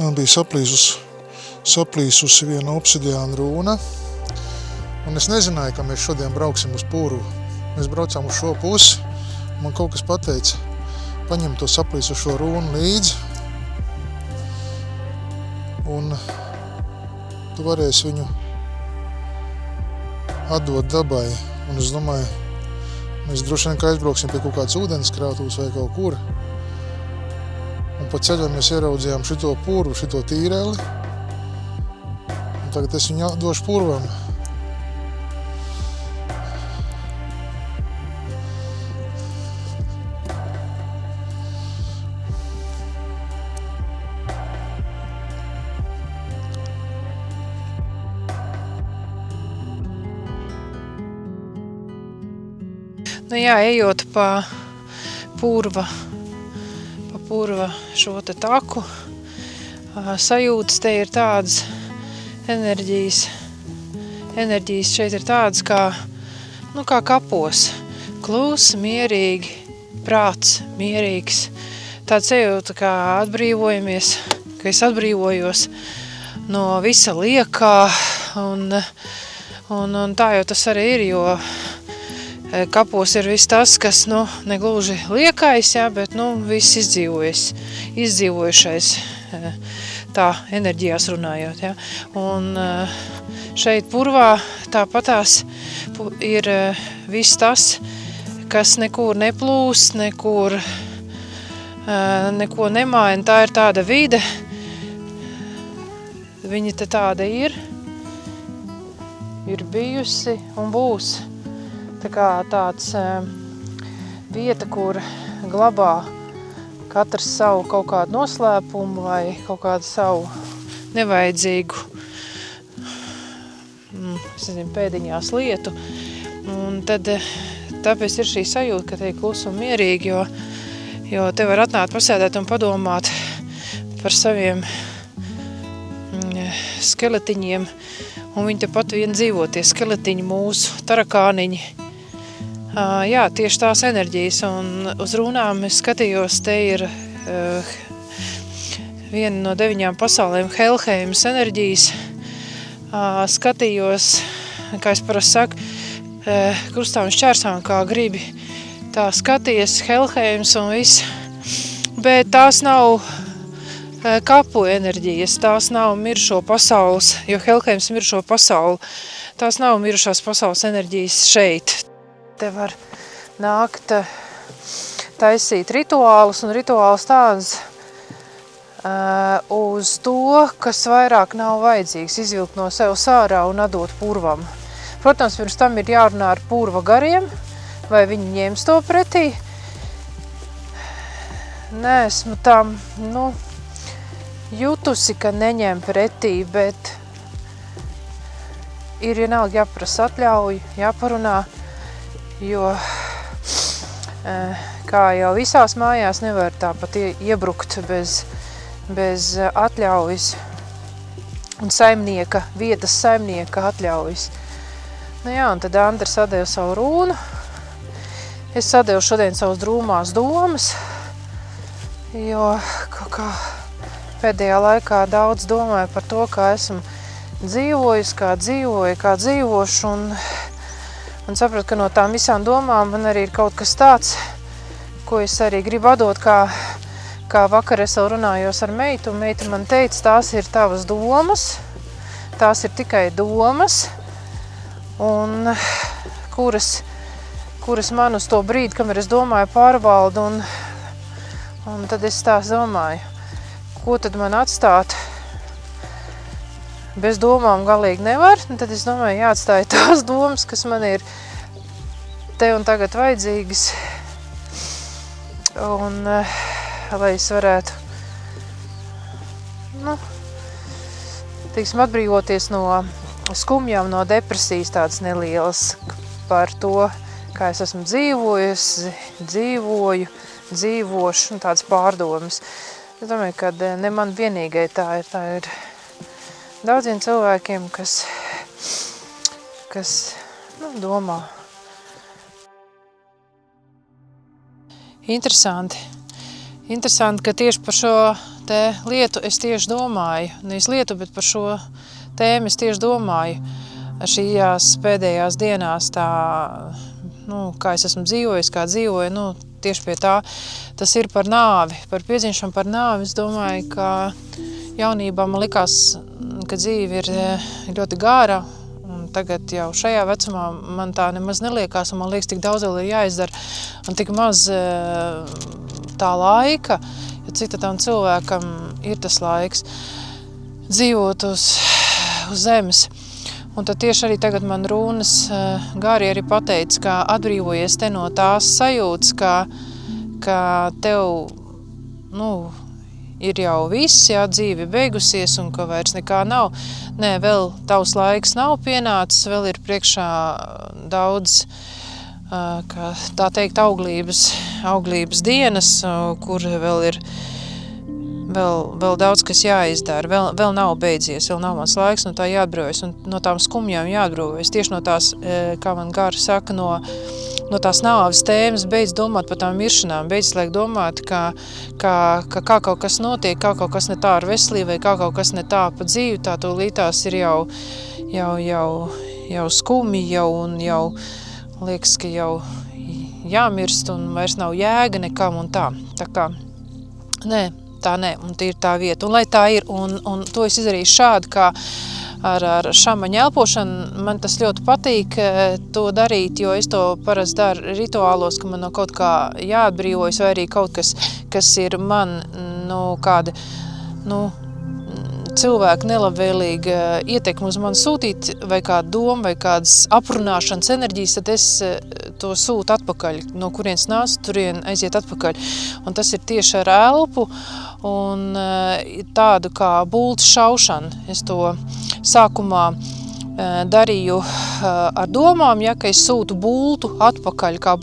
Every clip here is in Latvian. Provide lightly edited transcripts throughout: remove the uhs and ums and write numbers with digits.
Man bija saplīsusi viena obsidiāna rūna, un es nezināju, ka mēs šodien brauksim uz Pūruvu. Mēs braucām uz šo pusi, man kaut kas pateica, paņem to saplīsušo rūnu līdzi, un tu varēsi viņu atdot dabai. Un es domāju, mēs droši vien kā aizbrauksim pie kaut kādas ūdenskrātuves vai kaut kur. Un pa ceļam mēs ieraudzījām šito Pūruvu, šito tīreli. Un tagad es viņu došu Pūruvam. Nu jā, ejot pa Pūruva šo te taku, sajūtas te ir tādas enerģijas šeit ir tādas kā kapos, klusi, mierīgi, prāts mierīgs, tāds sajūta kā atbrīvojamies, ka es atbrīvojos no visa liekā, un tā jau tas arī ir, jo kapos ir viss tas, kas, negluži liekais, jā, bet, viss izdzīvojušais, tā enerģijās runājot, jā. Un šeit Purvā tāpatās ir viss tas, kas nekur neplūst, neko nemaina, tā ir tāda vide, viņa te tāda ir bijusi un būs. Tā kā tāds vieta, kur glabā katrs savu kaut kādu noslēpumu vai kaut kādu savu nevajadzīgu, pēdiņās lietu. Un tad tāpēc ir šī sajūta, ka te ir klusi un mierīgi, jo te var atnākt pasēdēt un padomāt par saviem skeletiņiem, un viņi tepat vien dzīvo, tie skeletiņi mūsu, tarakāniņi. Jā, tieši tās enerģijas, un uz rūnām es skatījos, te ir viena no 9 pasaulēm, Helheimas enerģijas. Skatījos, kā es parasti saku, krustām un šķērsām, kā gribi, tā skaties Helheimas un viss, bet tās nav kapu enerģijas, tās nav mirušo pasaules, jo Helheims mirušo pasauli, tās nav mirušās pasaules enerģijas šeit. Te var nākt taisīt rituālus un rituālus tādas uz to, kas vairāk nav vajadzīgs, izvilkt no sev sārā un atdot Purvam. Protams, pirms tam ir jārunā ar Purva gariem, vai viņi ņems to pretī. Neesmu tam, jutusi, ka neņem pretī, bet ir vienalga jāprasa atļauju, jāparunā, jo, kā jau visās mājās, nevar tāpat iebrukt bez atļaujas un vietas saimnieka atļaujas. Jā, un tad Andra sadeva savu rūnu. Es sadevu šodien savas drūmās domas, jo kaut kā pēdējā laikā daudz domāju par to, kā esmu dzīvojusi, kā dzīvošu, un sapratu, ka no tām visām domām man arī ir kaut kas tāds, ko es arī gribu atdot kā kā vakar es vēl runājos ar meitu, un meita man teica, tās ir tavas domas, tās ir tikai domas, un kuras man uz to brīdi, kamēr es domāju, pārvalda, un tad es tās domāju, ko tad man atstāt bez domām galīgi nevar, un tad es domāju, jāatstāja tās domas, kas man ir te un tagad vajadzīgas, un lai es varētu, atbrīvoties no skumjām, no depresijas tādas nelielas par to, kā es esmu dzīvojusi, dzīvošu, un tādas pārdomas. Es domāju, ka ne man vienīgai tā ir daudziem cilvēkiem, kas domā. Interesanti, ka tieši par šo te lietu es tieši domāju. Nevis lietu, bet par šo tēmu es tieši domāju. Šījās pēdējās dienās tā, kā es esmu dzīvojis, kā dzīvoju, tieši pie tā, tas ir par nāvi, par piedzimšanu par nāvi. Es domāju, ka jaunībā man likās, ka dzīve ir ļoti gāra, un tagad jau šajā vecumā man tā nemaz neliekās, un man liekas, tik daudz vēl ir jāizdara, un tik maz tā laika, jo cik tam cilvēkam ir tas laiks dzīvot uz zemes. Un tad tieši arī tagad man runas Gāri arī pateica, ka atbrīvojies te no tās sajūtas, ka tev, ir jau viss, dzīve beigusies un ka vairs nekā nav. Nē, vēl tavs laiks nav pienācis, vēl ir priekšā daudz, kā tā teikt, auglības dienas, kur vēl ir vēl daudz, kas jāizdara, vēl nav beidzies, vēl nav mans laiks, no tā jāatbrīvojas, un no tām skumjām jāatbrīvojas. Tieši no tās, kā man Gāra saka, no tās nāves tēmas, beidz domāt par tām miršanām, beidz liek domāt, kā kaut kas notiek, kā kaut kas ne tā ar veselību, vai kā kaut kas ne tā pa dzīvi, tā tūlītās ir jau skumi, un jau liekas, ka jau jāmirst, un vairs nav jēga nekam un tā. Tā kā, nē, un tā ir tā vieta. Un lai tā ir, un to es izdarīju šādi, kā ar šamaņa elpošanu, man tas ļoti patīk to darīt, jo es to parasti daru rituālos, ka man no kaut kā jāatbrīvojas, vai arī kaut kas ir man, kāda, cilvēku nelabvēlīga ietekme uz mani sūtīt, vai kāda doma, vai kādas aprunāšanas enerģijas, tad es to sūtu atpakaļ, no kurienes nāc, turien aiziet atpakaļ. Un tas ir tieši ar elpu un tādu kā bultas šaušanu. Es to sākumā darīju ar domām, ka es sūtu bultu atpakaļ, kā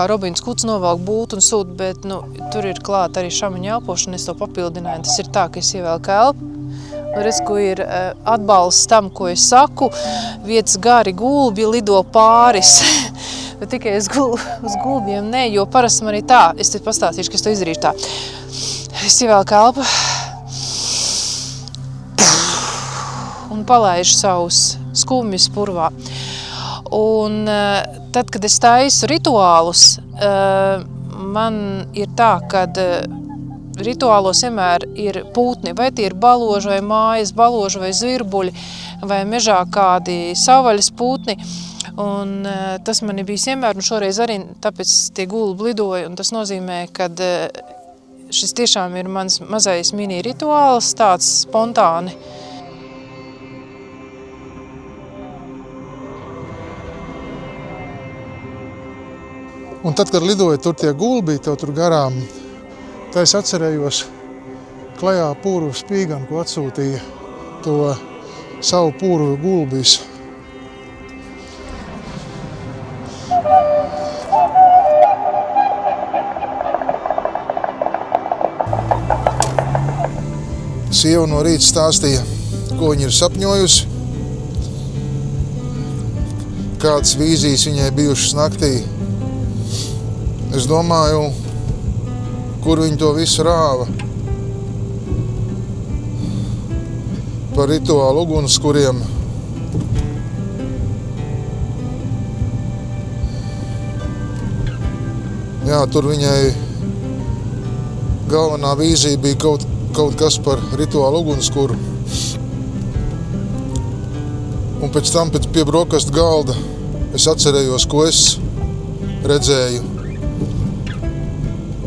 Robins Kuts novelk bultu un sūtu, bet tur ir klāt arī šamaņa elpošana, es to papildināju. Tas ir tā, ka es ievelku elpu. Redz, ko ir atbalsts tam, ko es saku, vietas gari gulbi lido pāris. Bet tikai uz gulbiem nē, jo parasti man ir tā, es te pastāstīšu, ka es to izdarīšu tā. Es ievelku elpu un palaižu savus skumjus purvā. Un tad, kad es taisu rituālus, man ir tā, kad rituālos vienmēr ir pūtni, vai tie ir baloži, vai mājas baloži, vai zvirbuļi, vai mežā kādi savvaļas pūtni. Un tas man ir bijis vienmēr, un šoreiz arī tāpēc tie gulbi lidoja, un tas nozīmē, ka šis tiešām ir mans mazais mini rituāls, tāds spontāni. Un tad, kad lidoja tur tie gulbi, tev tur garām, tā es atcerējos klajā pūru spīganu, ko atsūtīja to savu pūru gulbis. Sieva no rīta stāstīja, ko viņa ir sapņojusi, kādas vīzijas viņai bijušas naktī. Es domāju, kur viņi to visu rāva. Par rituālu ugunskuriem. Jā, tur viņai galvenā vīzija bija kaut kas par rituālu ugunskura. Un pēc tam, pie brokastu galda, es atcerējos, ko es redzēju.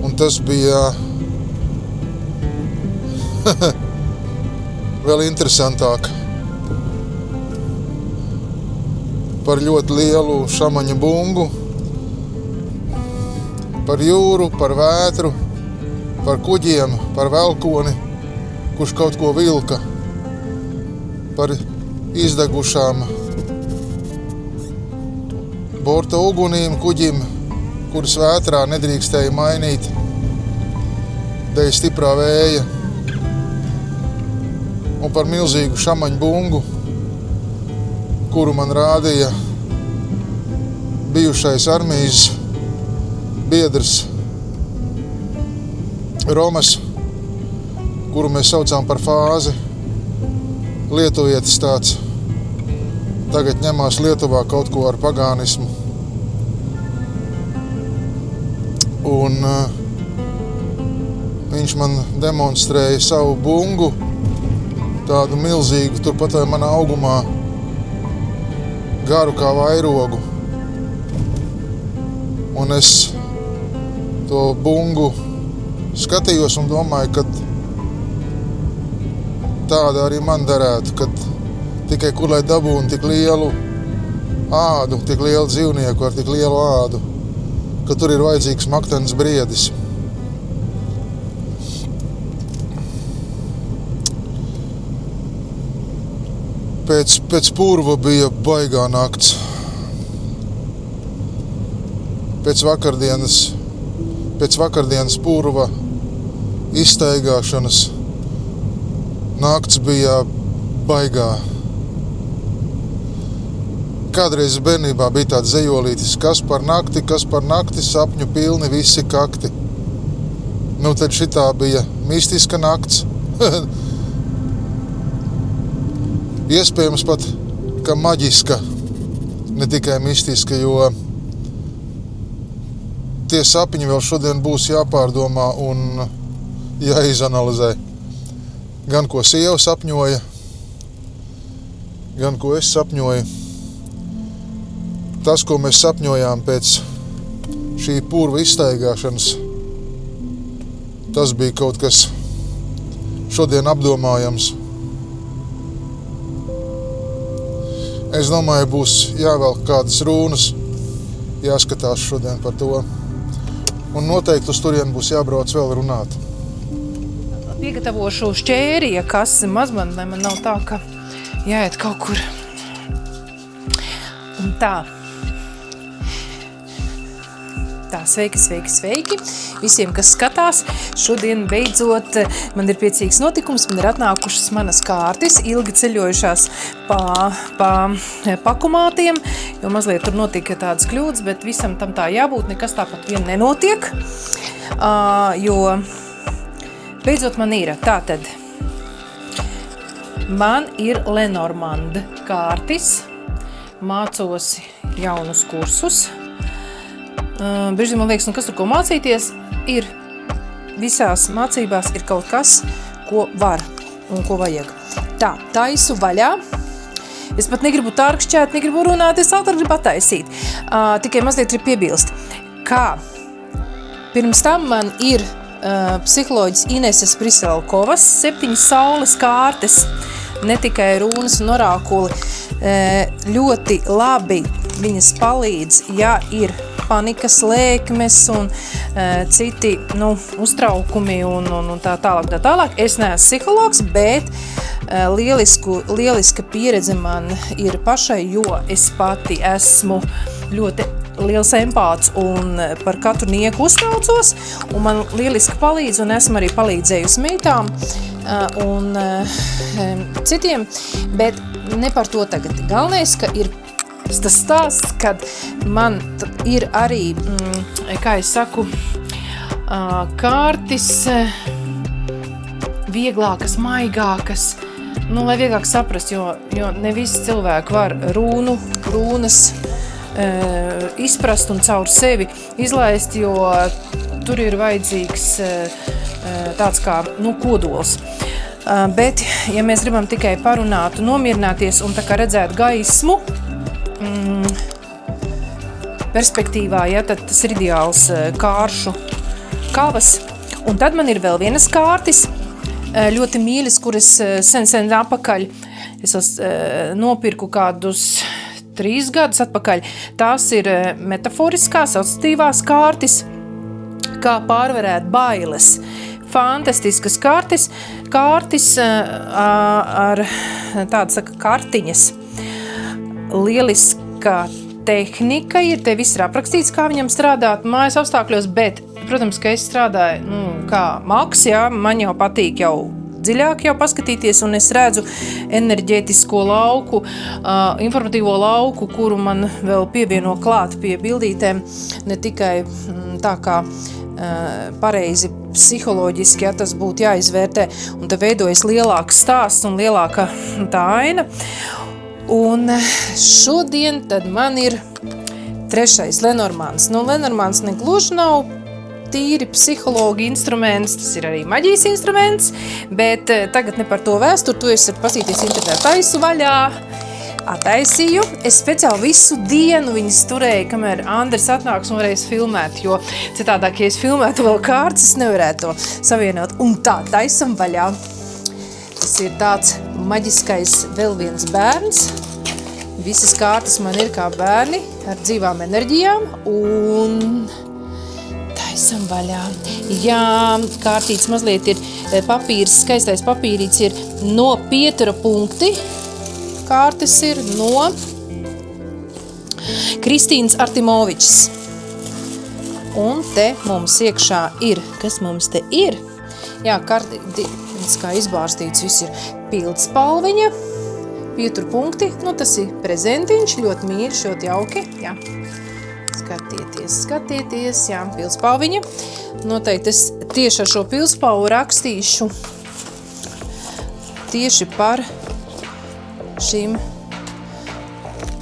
Un tas bija vēl interesantāk. Par ļoti lielu šamaņa bungu, par jūru, par vētru, par kuģiem, par velkoni, kurš kaut ko vilka, par izdegušām borta ugunīm kuģim, kuras vētrā nedrīkstēja mainīt dēļ stiprā vēja, un par milzīgu šamaņu bungu, kuru man rādīja bijušais armijas biedrs Romas, kuru mēs saucām par fāzi. Lietuvietis tāds tagad ņemās Lietuvā kaut ko ar pagānismu. Un viņš man demonstrēja savu bungu, tādu milzīgu, turpat vai manā augumā, garu kā vairogu. Un es to bungu skatījos un domāju, ka tāda arī man derētu, kad tikai kur lai dabūnu tik lielu ādu, tik lielu dzīvnieku ar tik lielu ādu, ka tur ir vajadzīgs maktenis briedis. Pēc purva bija baigā nakts. Pēc vakardienas purva izstaigāšanas nakts bija baigā. Kādreiz bērnībā bija tāds zejolītis, kas par nakti sapņu pilni visi kakti. Nu tad šitā bija mistiska nakts. Iespējams pat, ka maģiska, ne tikai mistiska, jo tie sapņi vēl šodien būs jāpārdomā un jāizanalizē. Gan ko sieva sapņoja, gan ko es sapņoju. Tas, ko mēs sapņojām pēc šī purva izstaigāšanas, tas bija kaut kas šodien apdomājams. Es domāju, būs jāvelk kādas rūnas, jāskatās šodien par to. Un noteikti uz turieni būs jābrauc vēl runāt. Piegatavošu šķēri, ja kas mazman, lai man nav tā, ka jāiet kaut kur. Un tā. Tā, sveiki visiem, kas skatās. Šodien beidzot man ir priecīgs notikums, man ir atnākušas manas kārtis, ilgi ceļojušās pa pakumātiem, jo mazliet tur notika tādas kļūdas, bet visam tam tā jābūt, nekas tāpat vien nenotiek, jo beidzot man ir. Tātad, man ir Lenormand kārtis, mācos jaunus kursus. Brīžiem man liekas, kas tur ko mācīties, ir visās mācībās ir kaut kas, ko var un ko vajag. Tā, taisu vaļā. Es pat negribu tārkšķēt, negribu runāt, es ātri gribu attaisīt. Tikai mazliet ir piebilst, kā pirms tam man ir psiholoģis Ineses Priselkovas 7 saules kārtes, ne tikai rūnas un orākuli. Ļoti labi viņas palīdz, ja ir panikas lēkmes un citi uztraukumi un tā tālāk. Es neesmu psihologs, bet lieliska pieredze man ir pašai, jo es pati esmu ļoti liels empāts un par katru nieku uztraucos, un man lieliski palīdz, un esmu arī palīdzējusi meitām un citiem, bet ne par to tagad. Galvenais, ka ir tas stāsts, kad man ir arī, kā es saku, kārtis vieglākas, maigākas, lai vieglāk saprast, jo ne visi cilvēki var rūnas izprast un caur sevi izlaist, jo tur ir vajadzīgs tāds kā, kodols. Bet, ja mēs gribam tikai parunāt un nomierināties un tā kā redzēt gaismu perspektīvā, ja, tad tas ir ideāls kāršu kavas. Un tad man ir vēl vienas kārtis, ļoti mīļas, kuras sen apakaļ. Es nopirku kādus 3 gadus atpakaļ. Tās ir metaforiskās, asociatīvās kārtis, kā pārvarēt bailes. Fantastiskas kārtis ar tādu, saka, kartiņas. Lieliska tehnika ir, te viss ir aprakstīts, kā viņam strādāt mājas apstākļos, bet, protams, ka es strādāju, kā maks, jā, man jau patīk jau dziļāk jau paskatīties, un es redzu enerģētisko lauku, informatīvo lauku, kuru man vēl pievieno klāt pie bildītēm, ne tikai tā kā pareizi psiholoģiski, ja tas būtu jāizvērtē, un te veidojas lielāks stāsts un lielāka tā aina. Un šodien tad man ir 3. Lenormands. Lenormands negluži nav tīri psihologi instruments, tas ir arī maģijas instruments, bet tagad ne par to vēsturi, to es varu pasīties internetā, taisu vaļā. Ataisīju. Es speciāli visu dienu viņas turēju, kamēr Andris atnāks un varēs filmēt, jo citādāk, ja es filmētu vēl kārtas, es nevarētu to savienot. Un tā, taisam vaļā. Tas ir tāds maģiskais vēl viens bērns. Visas kārtas man ir kā bērni ar dzīvām enerģijām un taisam vaļā. Jā, kārtīts mazliet ir papīrs, skaistais papīrīts ir no pietura punkti. Kārtas ir no Kristīnas Artimovičs. Un te mums iekšā ir, kas mums te ir? Jā, kārtīts kā izbārstīts, viss ir pildspalviņa, pieturpunkti, tas ir prezentiņš, ļoti mīļš, ļoti jauki, jā. Skatieties, jā, pildspalviņa. Noteikti es tieši ar šo pildspalvu rakstīšu tieši par šīm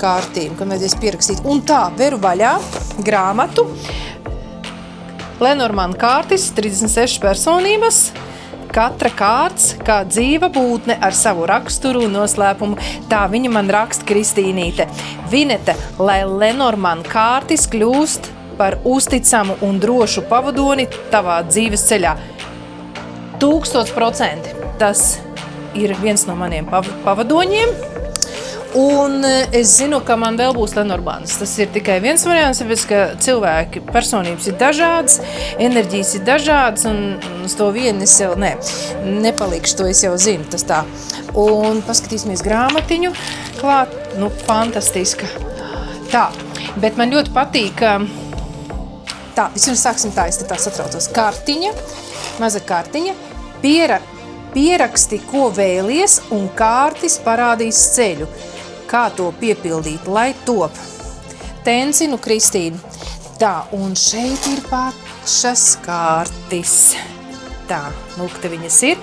kārtīm, kad vajadzēs pierakstīt. Un tā, veru vaļā grāmatu. Lenormanda kārtis, 36 personības. Katra kārts kā dzīva būtne ar savu raksturu un noslēpumu. Tā viņa man raksta Kristīnīte. Vinete, lai Lenormanda kārtis kļūst par uzticamu un drošu pavadoni tavā dzīves ceļā. 1000%. Tas ir viens no maniem pavadoņiem, un es zinu, ka man vēl būs Lenormands. Tas ir tikai viens variants, tāpēc, ka cilvēki, personības ir dažādas, enerģijas ir dažādas, un uz to vienu es jau nepalikšu, to es jau zinu, tas tā. Un paskatīsimies grāmatiņu klāt, fantastiska. Tā, bet man ļoti patīk, tā, vispirms sāksim tā, es te tā satraucos. Kartiņa, maza kartiņa, pieraksti, ko vēlies, un kārtis parādīs ceļu. Kā to piepildīt, lai top. Tencinu, Kristīna. Tā, un šeit ir pašas kārtis. Tā, te viņas ir.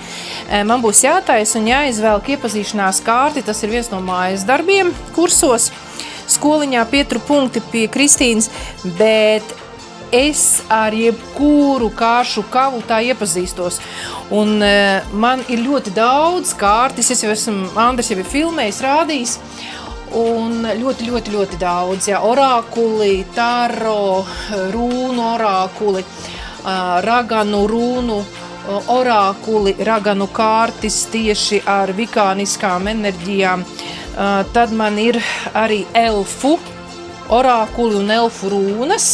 Man būs jātais un jāizvēlk iepazīšanās kārti. Tas ir viens no mājas darbiem kursos. Skoliņā pieturu punkti pie Kristīnas, bet es ar jebkuru kāršu kavu tā iepazīstos. Un man ir ļoti daudz kārtis, Andris jau ir filmējis, rādījis, un ļoti daudz, jā, orākuli, taro, rūnu orākuli, raganu rūnu orākuli, raganu kārtis tieši ar vikāniskām enerģijām. Tad man ir arī elfu orākuli un elfu rūnas.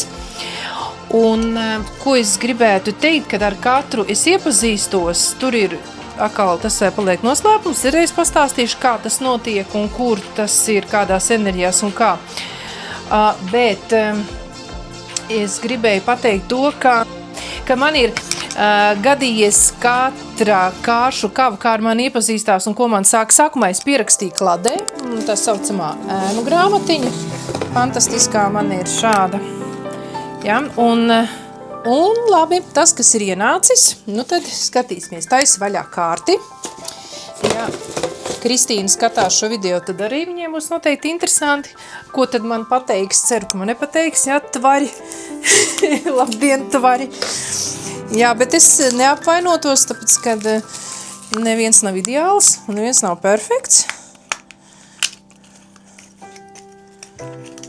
Un ko es gribētu teikt, kad ar katru es iepazīstos, tur ir atkal tas paliek noslēpums, reiz pastāstīšu, kā tas notiek un kur tas ir, kādās enerģijās un kā. Bet es gribēju pateikt to, ka man ir gadījies katra kāršu kava, kā ar mani iepazīstās un ko man sākumā es pierakstīju kladē, tā saucamā ēnu grāmatiņa, fantastiskā man ir šāda. Ja, un labi, tas, kas ir ienācis, tad skatīsimies. Taisa vaļā kārti. Ja Kristīna skatās šo video, tad arī viņiem būs noteikti interesanti. Ko tad man pateiks? Ceru, ka man nepateiks. Ja, tvari. Labdien, tvari. Jā, bet es neapvainotos, tāpēc, kad neviens nav ideāls un neviens nav perfekts.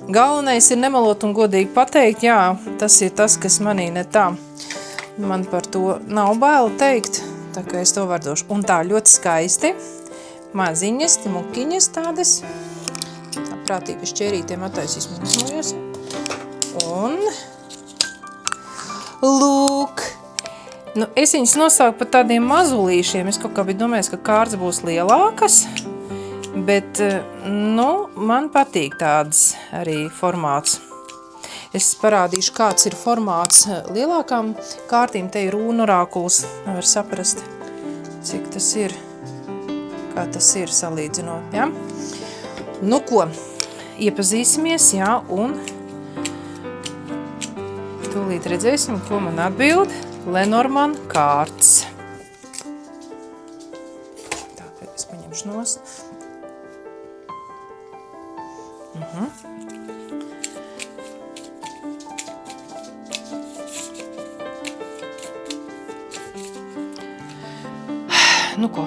Galvenais ir nemelot un godīgi pateikt, jā, tas ir tas, kas manī ne tā. Man par to nav baila teikt, tā kā es to vardošu. Un tā ļoti skaisti, maziņas, mukiņas tādas. Tā prātīgi šķērītiem attaisīs mazmojas. Un, lūk, nu, es viņas nosauku par tādiem mazulīšiem. Es kaut kā biju domājis, ka kārts būs lielākas. Bet, nu, man patīk tādas arī formāts. Es parādīšu, kāds ir formāts lielākām kārtīm. Te ir rūnu orākuls, var saprast, cik tas ir, kā tas ir salīdzinot, ja? Nu, ko, iepazīsimies, jā, un tūlīt redzēsim, ko man atbild Lenormand kārts. Tā, es paņemšu nost. Nu ko?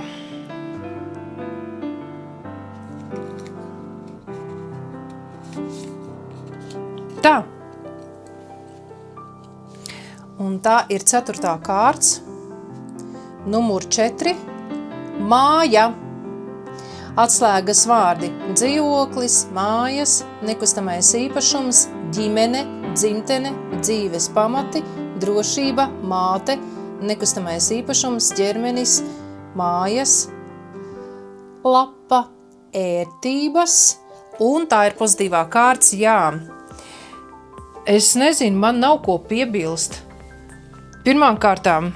Tā. Un tā ir 4. kārts, numur 4, māja. Atslēgas vārdi dzīvoklis, mājas, nekustamais īpašums, ģimene, dzimtene, dzīves pamati, drošība, māte, nekustamais īpašums, ģermenis, mājas, lapa, ērtības, un tā ir pozitīvā kārts, jā. Es nezinu, man nav ko piebilst. Pirmām kārtām,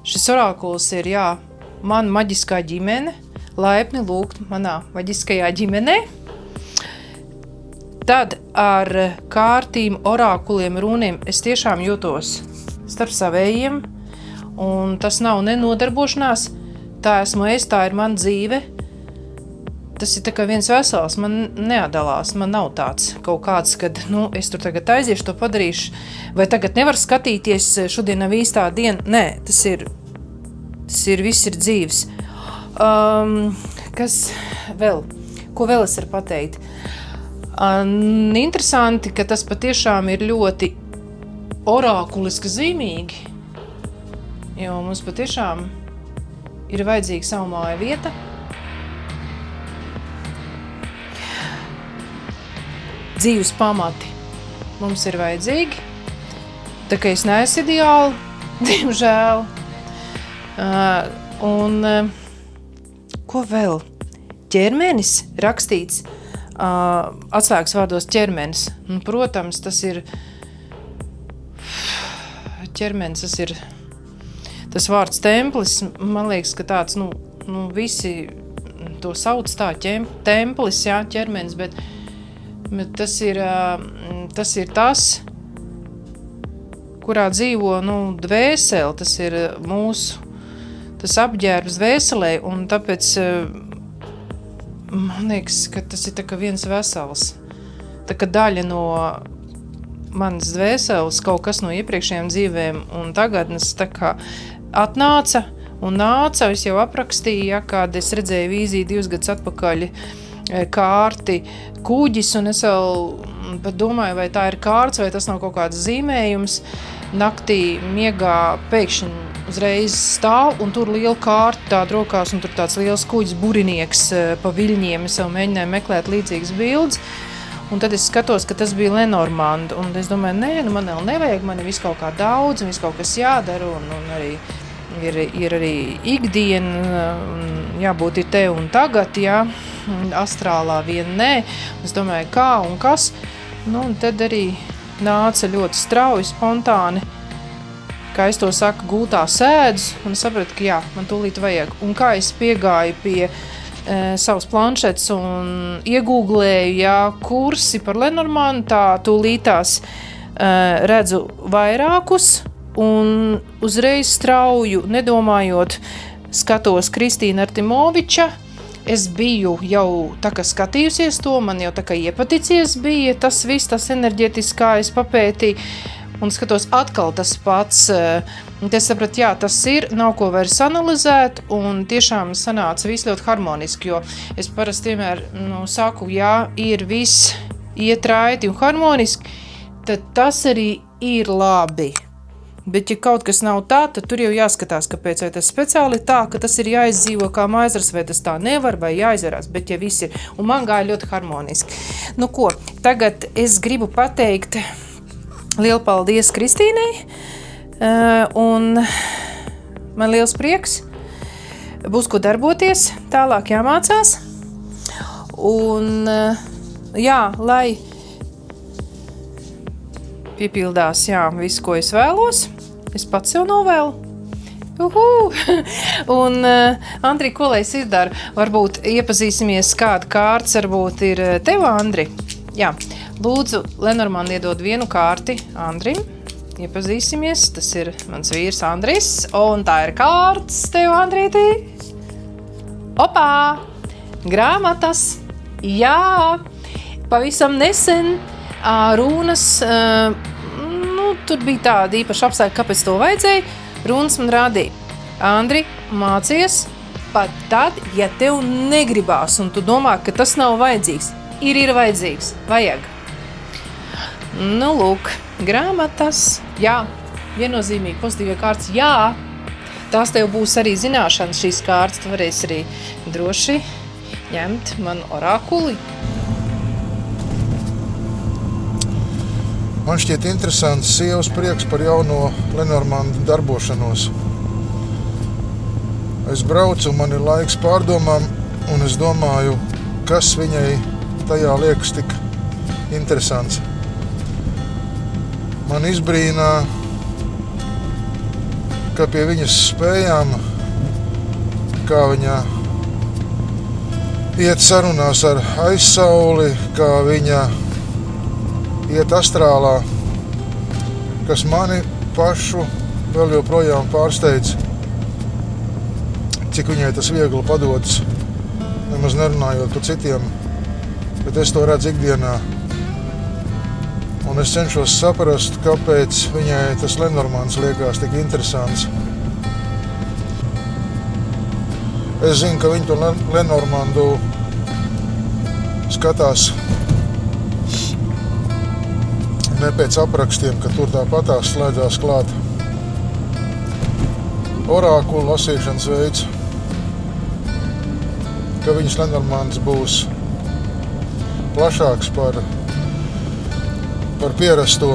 šis orākuls ir, jā, man maģiskā ģimene, laipni lūgt manā maģiskajā ģimenē. Tad ar kārtīm, orākuliem, runiem es tiešām jūtos starp savējiem, un tas nav nenodarbošanās, tā esmu es, tā ir man dzīve. Tas ir tā kā viens vesels, man neatdalās, man nav tāds kaut kāds, kad, nu, es tur tagad aiziešu, to padarīšu, vai tagad nevar skatīties, šodien nav īstā diena. Nē, tas ir, viss ir dzīves. Kas vēl? Ko vēl es varu pateikt? Interesanti, ka tas patiešām ir ļoti orākuliski zīmīgi, jo mums patiešām ir vajadzīga savu māju vieta. Dzīves pamati mums ir vajadzīgi, tā kā es neesmu ideāli, diemžēl. Ko vēl? Ķermenis rakstīts, atslēgas vārdos ķermenis. Un, protams, tas ir ķermenis, tas ir tas vārds templis. Man liekas, ka tāds, nu visi to sauc tā, templis, jā, ķermenis, bet tas ir tas, kurā dzīvo, dvēseli, tas ir mūsu, tas apģērbs dvēselē, un tāpēc man liekas, ka tas ir tā kā viens vesels. Tā kā daļa no manas dvēseles, kaut kas no iepriekšējām dzīvēm un tagadnes tā kā atnāca un nāca. Es jau aprakstīju, ja, kad es redzēju vīziju 2 gadus atpakaļ kārti kuģis, un es vēl pat domāju, vai tā ir kārts, vai tas nav kaut kāds zīmējums. Naktī miegā pēkšņi uzreiz stāv, un tur liela kārta tāda rokās, un tur tāds liels kuģis burinieks pa viļņiem. Es jau mēģināju meklēt līdzīgas bildes, un tad es skatos, ka tas bija Lenormand, un es domāju, nē, man vēl nevajag, man ir viss kaut kā daudz, un viss kaut kas jādara, un arī ir arī ikdiena, jābūt ir te un tagad, jā, astrālā vien nē. Es domāju, kā un kas, un tad arī nāca ļoti strauji, spontāni, kā es to saku, gultā sēdz, un sapratu, ka jā, man tūlīt vajag. Un kā es piegāju pie savas planšetes un iegūglēju, jā, kursi par Lenormand, tā tūlītās redzu vairākus, un uzreiz strauju, nedomājot, skatos Kristīna Artimoviča. Es biju jau tā kā skatījusies to, man jau tā kā iepaticies bija tas viss, tas enerģetiskā, es papētīju. un skatos atkal tas pats. Es sapratu, jā, tas ir, nav ko vairs analizēt, un tiešām sanāca viss ļoti harmoniski, jo es parasti vienmēr saku, jā, ir viss iet raiti un harmoniski, tad tas arī ir labi. Bet, ja kaut kas nav tā, tad tur jau jāskatās, kāpēc, vai tas speciāli tā, ka tas ir jāizdzīvo kā maizars, vai tas tā nevar, vai jāizvarās, bet ja viss ir, un man gāja ļoti harmoniski. Nu ko, tagad es gribu pateikt lielu paldies Kristīnei, un man liels prieks, būs ko darboties, tālāk jāmācās, un jā, lai piepildās, jā, visu, ko es vēlos. Es pats sev novēlu. Un, Andri, ko lai es izdaru? Varbūt iepazīsimies, kāda kārts varbūt ir tev, Andri. Jā, lūdzu, Lenormand iedod vienu kārti Andrim. Iepazīsimies, tas ir mans vīrs Andris. Un tā ir kārts tev, Andrītī. Opā! Grāmatas! Jā! Pavisam nesen runas, tur bija tāda īpaša apstākļa, kāpēc to vajadzēja. Runas man rādīja. Andri, mācies pat tad, ja tev negribās un tu domā, ka tas nav vajadzīgs. Ir vajadzīgs. Vajag. Nu, lūk, grāmatas. Jā, viennozīmīgi pozitīvie kārtas. Jā, tās tev būs arī zināšanas šīs kārtas. Tu varēsi arī droši ņemt manu orakuli. Man šķiet interesants sievas prieks par jauno Lenormanda darbošanos. Es braucu, man ir laiks pārdomām, un es domāju, kas viņai tajā liekas tik interesants. Man izbrīnā, ka pie viņas spējām, kā viņa iet sarunās ar aizsauli, kā viņa iet astrālā, kas mani pašu vēl joprojām pārsteidz, cik viņai tas viegli padodas, nemaz nerunājot par citiem, bet es to redzu ikdienā. Un es cenšos saprast, kāpēc viņai tas Lenormands liekas tik interesants. Es zinu, ka viņi to Lenormandu skatās ne pēc aprakstiem, ka tur tāpatās slēdzās klāt orākulu lasīšanas veids, ka viņas Lenormands būs plašāks par pierasto.